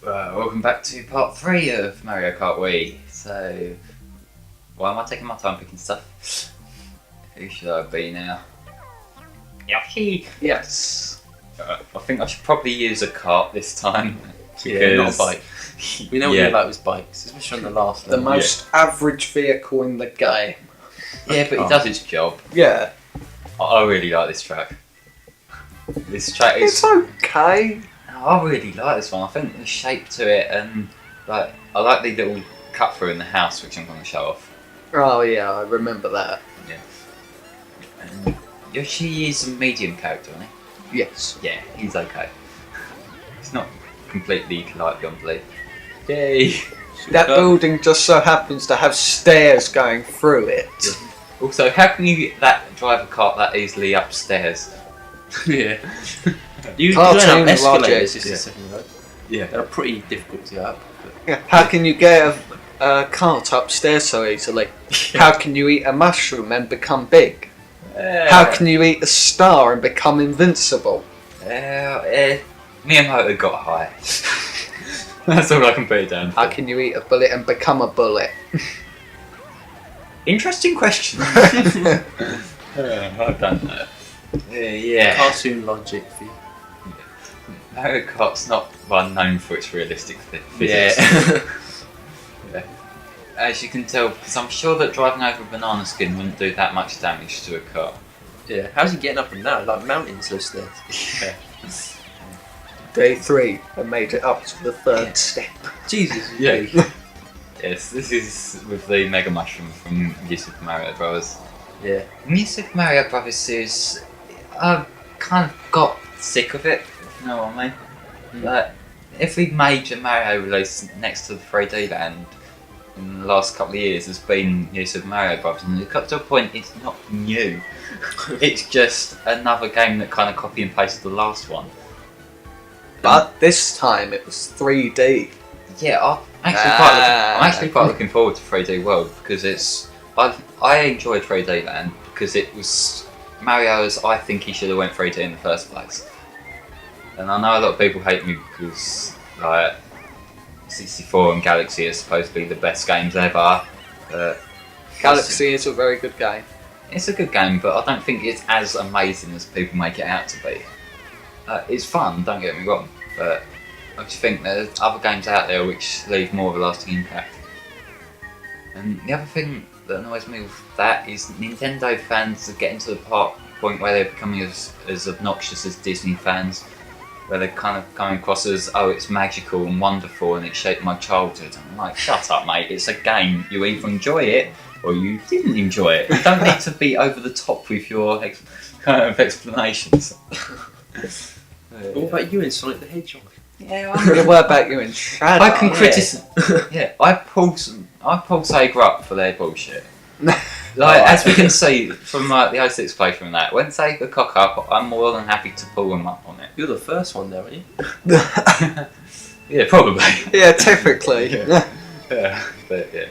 Welcome back to part 3 of Mario Kart Wii. So, why am I taking my time picking stuff? Who should I be now? Yoshi! Yes. I think I should probably use a cart this time. Yeah, not a bike. We know what you like with bikes, especially on the last The most average vehicle in the game. Yeah, but it does its job. Yeah. I really like this track. This track is... It's okay. I really like this one. I think the shape to it, and I like the little cut through in the house, which I'm going to show off. Oh yeah, I remember that. Yeah. And Yoshi is a medium character, isn't he? Yes. Yeah, he's okay. He's not completely like beyond belief. Yay! That building just so happens to have stairs going through it. Yeah. Also, how can you drive a cart that easily upstairs? Yeah. You Cartoon learn up escalators logic. is the second road. Yeah. They're pretty difficult to get up. Yeah. How can you get a cart upstairs so easily? How can you eat a mushroom and become big? How can you eat a star and become invincible? Miyamoto got high. That's all I can put it down for. How can you eat a bullet and become a bullet? Interesting question. I don't know. Yeah. Cartoon logic for you. Mario Kart's not one known for its realistic physics. Yeah. Yeah. As you can tell, because I'm sure that driving over a banana skin wouldn't do that much damage to a car. Yeah. How's he getting up and down? Like mountains, those stairs. Yeah. Day 3, I made it up to the third step. Jesus. Yeah. Yes, this is with the Mega Mushroom from New Super Mario Bros. Yeah. New Super Mario Bros. Series, I've kind of got sick of it, if you know what I mean. Like, every major Mario release next to the 3D Land in the last couple of years has been New Super Mario Bros. And it got to a point it's not new. It's just another game that kind of copy and pasted the last one. But this time it was 3D. Yeah, I'm actually quite looking forward to 3D World because I enjoyed 3D Land because it was Mario as I think he should have went 3D in the first place. And I know a lot of people hate me because like 64 and Galaxy are supposed to be the best games ever. Galaxy is a very good game. It's a good game, but I don't think it's as amazing as people make it out to be. It's fun, don't get me wrong, but I just think there's other games out there which leave more of a lasting impact. And the other thing that annoys me with that is Nintendo fans are getting to the point where they're becoming as obnoxious as Disney fans, where they're kind of coming across as, oh, it's magical and wonderful and it shaped my childhood. And I'm like, shut up, mate, it's a game. You either enjoy it or you didn't enjoy it. You don't need to be over the top with your kind of explanations. What about you in Sonic the Hedgehog? Yeah, What about you in Shadow? I can criticise. Yeah, I pull Sega up for their bullshit. As we can see from the 06 playthrough and that, when Sega cock up, I'm more than happy to pull them up on it. You're the first one there, aren't you? Yeah, probably. Yeah, typically. Yeah, but yeah,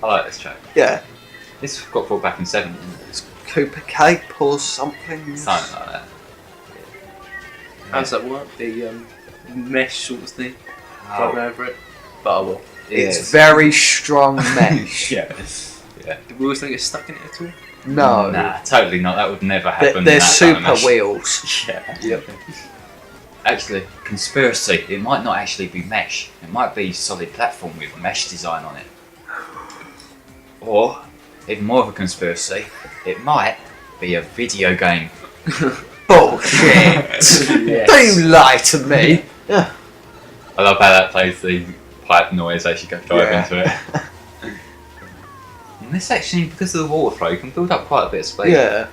I like this track. Yeah. This got brought back in 7, didn't it? Cooper Cape or something. Something like that. How's that work? The mesh sort of thing? Oh. Driving over it? But I will. It's very strong mesh. Yeah. Yeah. The wheels don't get stuck in it at all? No. Nah, totally not. That would never happen. They're in that super animation. wheels. Yeah. Yep. Actually, conspiracy. It might not actually be mesh. It might be solid platform with mesh design on it. Or, even more of a conspiracy, it might be a video game. Bullshit. Yes. Don't lie to me. Yeah. I love how that plays the pipe noise as you go drive into it. And this actually, because of the water flow, you can build up quite a bit of speed. Yeah.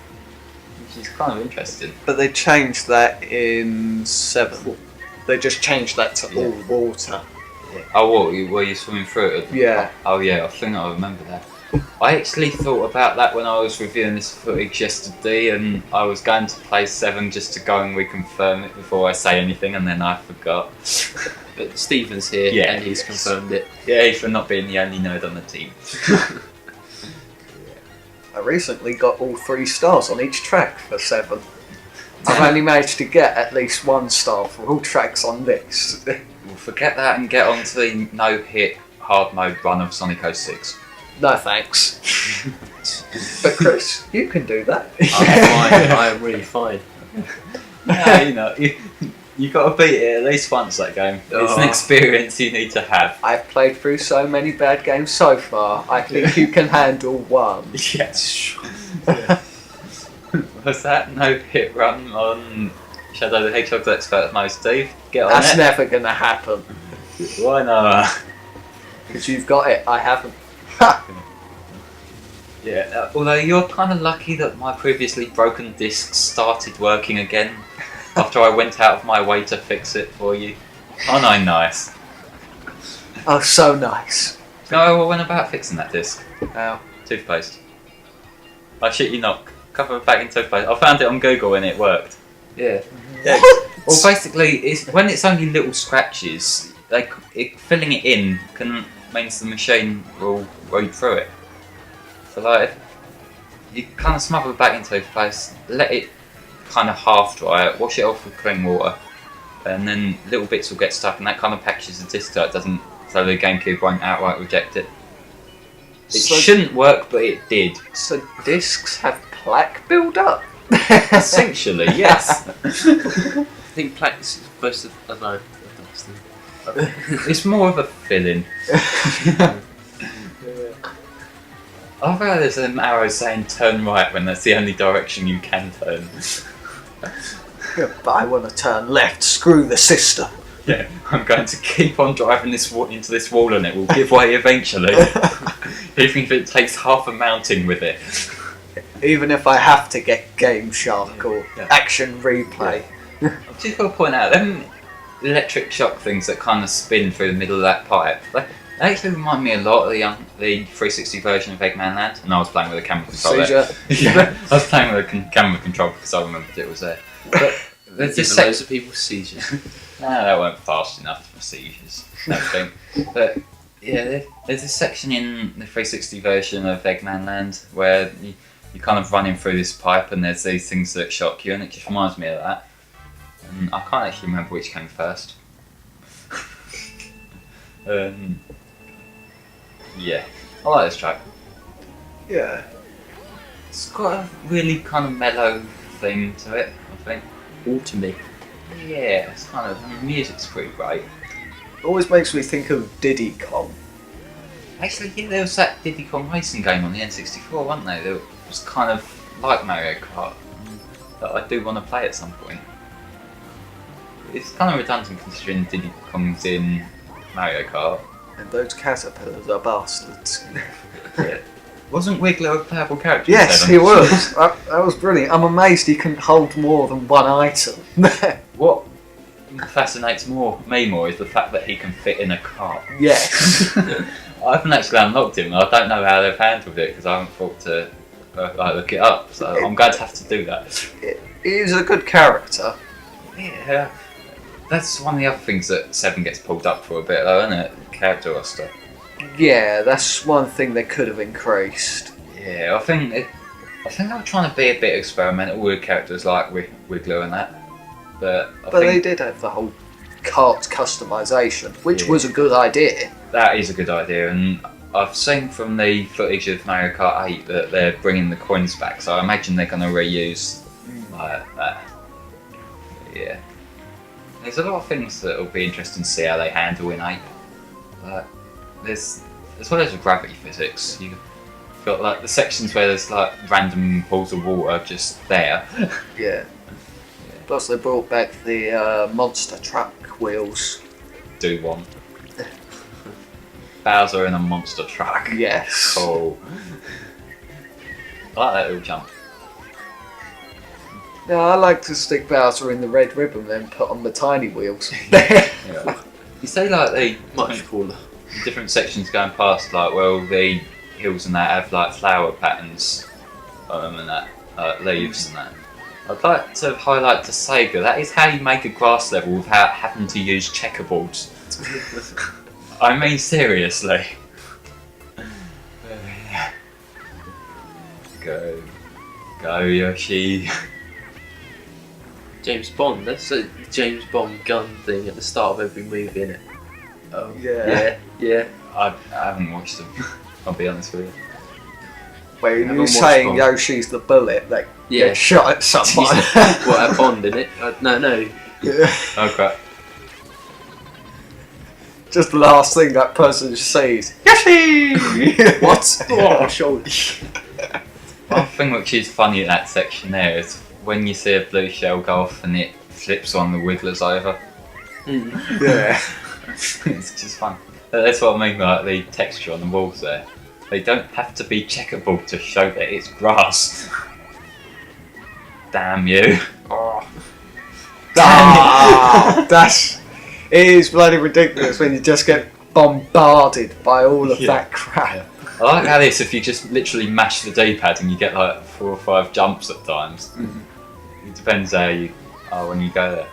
Which is kind of interesting. But they changed that in 7. They just changed that to all water. Yeah. Oh, what? Were you swimming through it? Yeah. Oh, yeah, I think I remember that. I actually thought about that when I was reviewing this footage yesterday, and I was going to play 7 just to go and reconfirm it before I say anything, and then I forgot. But Stephen's here and he's confirmed it. Yeah, for not being the only nerd on the team. I recently got all 3 stars on each track for 7. I've only managed to get at least 1 star for all tracks on this. We'll forget that and get on to the no-hit hard mode run of Sonic 06. No thanks. But Chris, you can do that. I'm fine. I am really fine. Yeah, you know, you got to beat it at least once, that game. It's an Oh. experience you need to have. I've played through so many bad games so far. I think you can handle one. Yes. Was that no-hit run on Shadow the Hedgehog's Expert Mode, Steve? Get on That's it. never gonna happen. Why not? Because you've got it, I haven't. Yeah, although you're kind of lucky that my previously broken disc started working again after I went out of my way to fix it for you. Oh no, nice. Oh, so nice. No, I went about fixing that disc. Wow. Toothpaste. I shit you not. Cover it back in toothpaste. I found it on Google and it worked. Yeah. Yeah. Well, basically, it's when it's only little scratches, filling it in means the machine will read through it. So like, you kind of smother it back in toothpaste, let it kind of half dry it, wash it off with clean water, and then little bits will get stuck, and that kind of patches the disc so it doesn't, so the GameCube won't outright reject it. It So- shouldn't work, but it did. So discs have plaque build up? Essentially, yes. I think plaque is supposed to. I don't know. It's more of a fill-in. I've heard there's an arrow saying turn right when that's the only direction you can turn. But I want to turn left, screw the system. Yeah, I'm going to keep on driving this into this wall and it will give way eventually. Even if it takes half a mountain with it. Even if I have to get Game Shark or Yeah. Action Replay. I've just got to point out, them electric shock things that kind of spin through the middle of that pipe, they actually remind me a lot of the 360 version of Eggman Land, and I was playing with a camera controller. Seizure. Yeah, I was playing with a camera controller because I remembered it was there. But there's this Loads of people seizures. that weren't fast enough for seizures, I don't think. But yeah, there's this section in the 360 version of Eggman Land where you're kind of running through this pipe and there's these things that shock you, and it just reminds me of that. And I can't actually remember which came first. Yeah, I like this track. Yeah. It's got a really kind of mellow theme to it, I think. Autumny. Yeah, it's kind of, the music's pretty great. Always makes me think of Diddy Kong. Actually, yeah, there was that Diddy Kong racing game on the N64, wasn't there? That was kind of like Mario Kart, that I do want to play at some point. It's kind of redundant considering Diddy Kong's in Mario Kart. And those caterpillars are bastards. Yeah. Wasn't Wiggler a playable character? Yes, in he 7? was. That was brilliant. I'm amazed he can hold more than one item. What fascinates me more is the fact that he can fit in a cart. Yes. I haven't actually unlocked him. I don't know how they've handled it because I haven't thought to look it up. So I'm going to have to do that. He is a good character. Yeah, that's one of the other things that 7 gets pulled up for a bit, though, isn't it? Character roster. Yeah, that's one thing they could have increased. Yeah, I think they were trying to be a bit experimental with characters like Wiggler and that. But But they think did have the whole cart customization, which Yeah. was a good idea. that is a good idea, and I've seen from the footage of Mario Kart 8 that they're bringing the coins back, so I imagine they're going to reuse that. Yeah. There's a lot of things that will be interesting to see how they handle in 8. There's, as well as the gravity physics, you've got like the sections where there's like random pools of water just there. Yeah. Plus they brought back the monster truck wheels. Do one. Bowser in a monster truck. Yes. Cool. I like that little jump. Yeah, I like to stick Bowser in the red ribbon then put on the tiny wheels. Yeah. You say like the Much cooler. different sections going past, like where all the hills and that have like flower patterns and that, leaves and that. I'd like to highlight to Sega, that is how you make a grass level without having to use checkerboards. I mean seriously. Go Yoshi. James Bond. That's a James Bond gun thing at the start of every movie, innit? Oh, Yeah. I haven't watched them. I'll be honest with you. Where Never you're watched saying Bond. Yoshi's the bullet that Yeah. gets shot at someone. What, a Bond, innit? No. Oh crap. Just the last thing that person sees. Yoshi! What? Oh, shoulder. One thing which is funny in that section there is when you see a blue shell go off and it flips on the wigglers over. Yeah. It's just fun. That's what I mean by the texture on the walls there. They don't have to be checkable to show that it's grass. Damn you. Oh. Ah, it is bloody ridiculous when you just get bombarded by all of that crap. I like how this, if you just literally mash the D-pad and you get like 4 or 5 jumps at times. It depends how you are when you go there.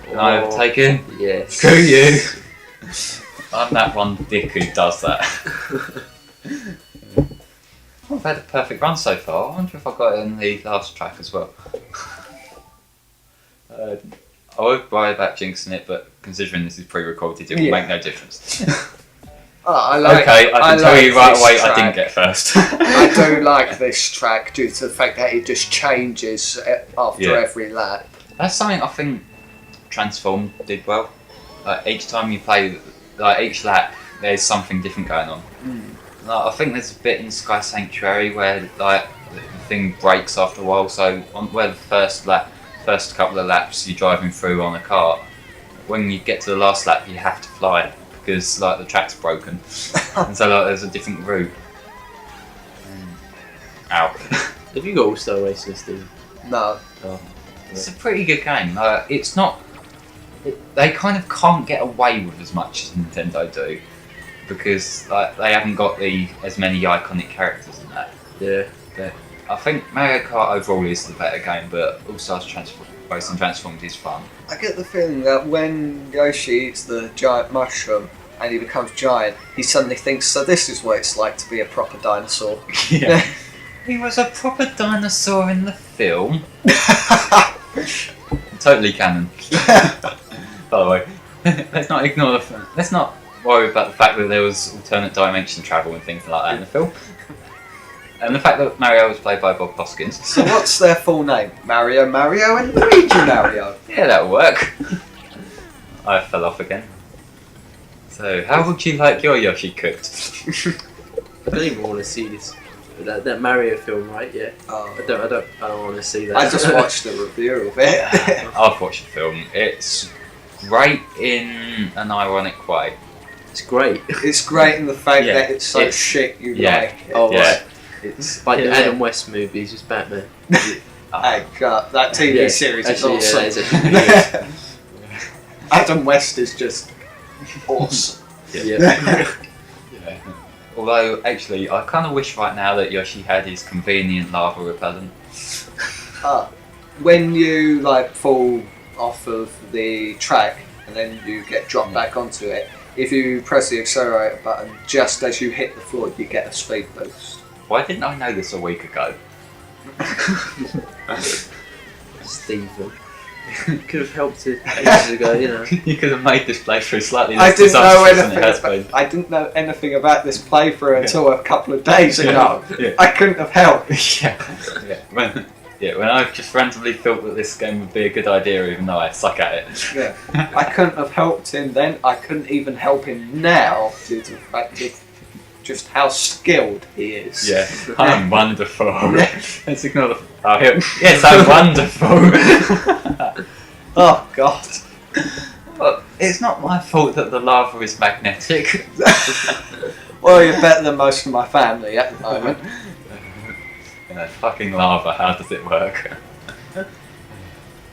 Can I overtake him? Yes. Screw you! I'm that one dick who does that. I've had a perfect run so far. I wonder if I got it in the last track as well. I would worry about jinxing it, but considering this is pre-recorded, it will make no difference. I can tell you right away I didn't get first. I do like this track due to the fact that it just changes after every lap. That's something I think Transform did well. Each time you play, like each lap, there's something different going on. Like, I think there's a bit in Sky Sanctuary where like the thing breaks after a while. So on where the first couple of laps you're driving through on a cart, when you get to the last lap you have to fly because like the track's broken, and so like there's a different route. Ow. Have you got All-Star Racing, Steve? No. It's a pretty good game. It's not. They kind of can't get away with as much as Nintendo do because like they haven't got as many iconic characters in that. Yeah. But I think Mario Kart overall is the better game, but All Stars Racing Transformed is fun. I get the feeling that when Yoshi eats the giant mushroom and he becomes giant, he suddenly thinks, so this is what it's like to be a proper dinosaur. Yeah. He was a proper dinosaur in the film. Totally canon. By the way, let's not ignore let's not worry about the fact that there was alternate dimension travel and things like that in the film. And the fact that Mario was played by Bob Hoskins. So what's their full name? Mario and Luigi Mario. Yeah, that'll work. I fell off again. So, how would you like your Yoshi cooked? I don't even want to see this. That Mario film, right? Yeah. I don't want to see that. I just watched the review of it. I've watched the film. It's great in an ironic way. It's great. It's great in the fact that it's so shit you like it. Oh, Yeah. right. It's like the Adam West movies, just Batman. Hey, God, that TV series is Actually, awesome. yeah, it's actually pretty good. Adam West is just awesome. Yeah. Although, actually, I kind of wish right now that Yoshi had his convenient lava repellent. When you like fall off of the track and then you get dropped back onto it, if you press the accelerator button just as you hit the floor, you get a speed boost. Why didn't I know this a week ago? Stephen. Could have helped it ages ago, you know. You could have made this playthrough slightly I less didn't know disastrous than it has been. anything. I didn't know anything about this playthrough until a couple of days ago. Yeah. I couldn't have helped. When I just randomly thought that this game would be a good idea, even though I suck at it. Yeah. I couldn't have helped him then. I couldn't even help him now due to the fact of just how skilled he is. Yeah, I'm wonderful. Let's ignore the. Oh, here. Yes, I'm wonderful. Oh God. But it's not my fault that the lava is magnetic. Well, you're better than most of my family at the moment. Fucking lava, how does it work?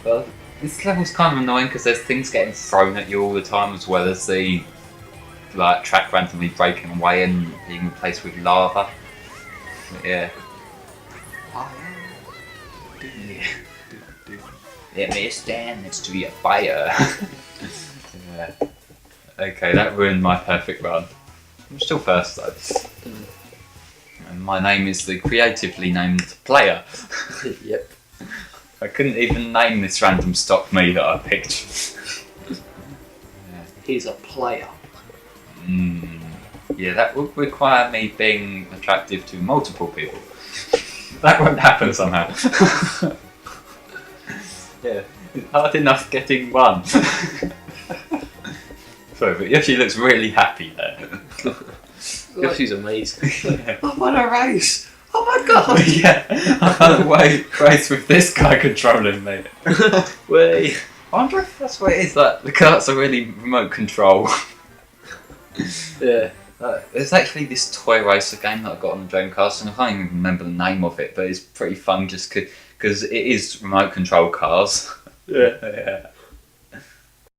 Well, this level's kind of annoying because there's things getting thrown at you all the time, as well as the track randomly breaking away and being replaced with lava. Yeah. Let me stand next to your fire. Yeah. Okay, that ruined my perfect run. I'm still first though. And my name is the creatively named player. Yep. I couldn't even name this random stock me that I picked. He's a player. Yeah, that would require me being attractive to multiple people. That won't happen somehow. Yeah, it's hard enough getting one. Sorry, but Yoshi looks really happy there. Yoshi's amazing. Yeah. I won a race! Oh my god! Yeah, I can't race with this guy controlling me. Way. I wonder if that's what it is, like, the carts are really remote control. Yeah. There's actually this toy racer game that I got on the Dreamcast, and I can't even remember the name of it, but it's pretty fun just because it is remote control cars. Yeah. Yeah.